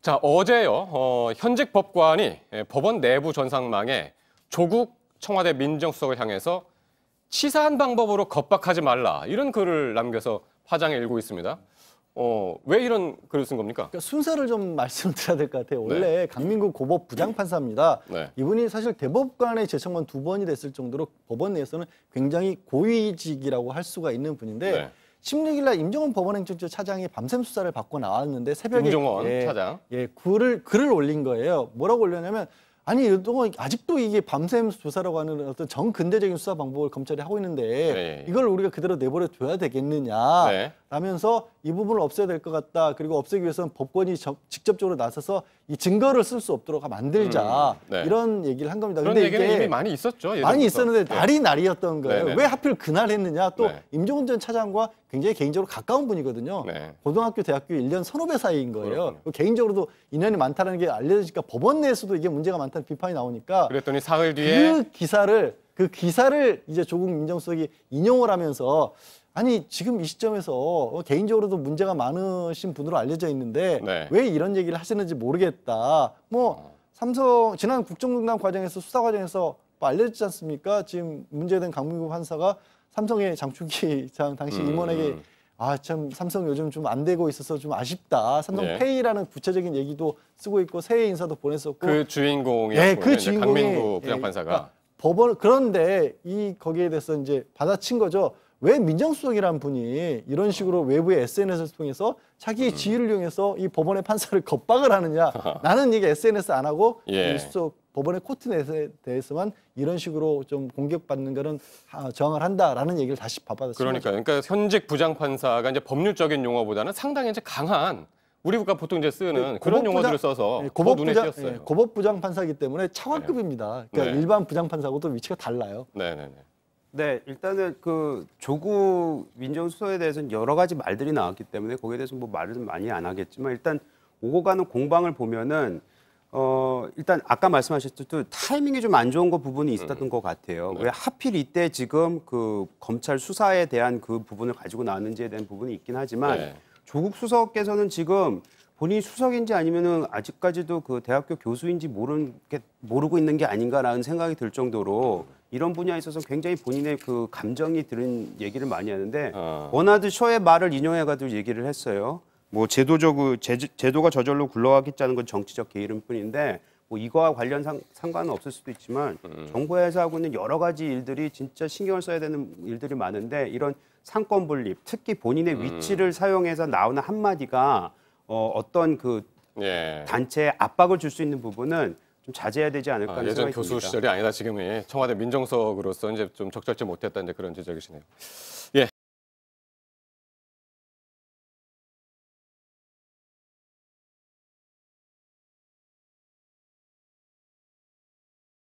자, 어제요. 현직 법관이 법원 내부 전상망에 조국 청와대 민정수석을 향해서 치사한 방법으로 겁박하지 말라 이런 글을 남겨서 파장을 일고 있습니다. 왜 이런 글을 쓴 겁니까? 그러니까 순서를 좀 말씀드려야 될 것 같아요. 원래 네. 강민구 고법 부장판사입니다. 네. 이분이 사실 대법관의 재청만 2번이 됐을 정도로 법원 내에서는 굉장히 고위직이라고 할 수가 있는 분인데 네. 16일 날 임종원 법원행정처 차장이 밤샘 수사를 받고 나왔는데 새벽에 임종원 차장. 글을 올린 거예요. 뭐라고 올렸냐면 아니 이동안 아직도 이게 밤샘 조사라고 하는 어떤 정근대적인 수사 방법을 검찰이 하고 있는데 네. 이걸 우리가 그대로 내버려 둬야 되겠느냐 네. 라면서 이 부분을 없애야 될 것 같다. 그리고 없애기 위해서는 법관이 직접적으로 나서서 이 증거를 쓸 수 없도록 만들자 네. 이런 얘기를 한 겁니다. 그런 근데 얘기는 이게 이미 많이 있었죠. 많이 예전부터. 있었는데 날이 날이었던 거예요. 네네. 왜 하필 그날 했느냐. 또 네. 임종원 전 차장과 굉장히 개인적으로 가까운 분이거든요. 네. 고등학교, 대학교 1년 선후배 사이인 거예요. 그렇군요. 개인적으로도 인연이 많다는 게 알려지니까 법원 내에서도 이게 문제가 많다는 비판이 나오니까 그랬더니 사흘 뒤에 그 기사를 이제 조국 민정수석이 인용을 하면서 아니 지금 이 시점에서 개인적으로도 문제가 많으신 분으로 알려져 있는데 네. 왜 이런 얘기를 하시는지 모르겠다. 뭐 삼성 지난 국정농단 과정에서 수사 과정에서 알려졌지 않습니까? 지금 문제된 강민구 판사가 삼성의 장충기 당시 임원에게 아 참 삼성 요즘 좀 안 되고 있어서 좀 아쉽다. 삼성페이라는 구체적인 얘기도 쓰고 있고 새해 인사도 보냈었고 그 주인공이 그 주인공이 강민구 부장판사가 그러니까 법원 그런데 이 거기에 대해서 이제 받아친 거죠. 왜 민정수석이라는 분이 이런 식으로 외부의 SNS를 통해서 자기의 지위를 이용해서 이 법원의 판사를 겁박을 하느냐. 나는 이게 SNS 안 하고 이 수석 법원의 코트 내에 대해서만 이런 식으로 좀 공격받는 거는 저항을 한다라는 얘기를 다시 받아친 거죠. 그러니까 현직 부장판사가 이제 법률적인 용어보다는 상당히 이제 강한 우리 국가 보통 이제 쓰는 그런 용어들을 써서 더 눈에 띄었어요. 고법 부장판사이기 때문에 차관급입니다. 그러니까 네. 일반 부장판사하고도 위치가 달라요. 네네네. 네, 일단은 그 조국 민정수석에 대해서는 여러 가지 말들이 나왔기 때문에 거기에 대해서 뭐 말을 많이 안 하겠지만 일단 오고 가는 공방을 보면은 일단 아까 말씀하셨듯이 타이밍이 좀 안 좋은 거 부분이 있었던 것 같아요. 네. 왜 하필 이때 지금 그 검찰 수사에 대한 그 부분을 가지고 나왔는지에 대한 부분이 있긴 하지만 네. 조국 수석께서는 지금 본인이 수석인지 아니면은 아직까지도 그 대학교 교수인지 모르고 있는 게 아닌가라는 생각이 들 정도로 이런 분야에 있어서 굉장히 본인의 그 감정이 들은 얘기를 많이 하는데 버나드 셔의 말을 인용해가지고 얘기를 했어요. 뭐 제도가 저절로 굴러가겠다는 건 정치적 게으름 뿐인데 뭐 이거와 관련 상관은 없을 수도 있지만 정부에서 하고 있는 여러 가지 일들이 진짜 신경을 써야 되는 일들이 많은데 이런 상권 분립, 특히 본인의 위치를 사용해서 나오는 한마디가 어떤 그 단체에 압박을 줄 수 있는 부분은 좀 자제해야 되지 않을까 하는 예전 생각이 교수 듭니다. 시절이 아니다 지금이 청와대 민정수석으로서 이제 좀 적절치 못했다 이제 그런 지적이시네요. 예.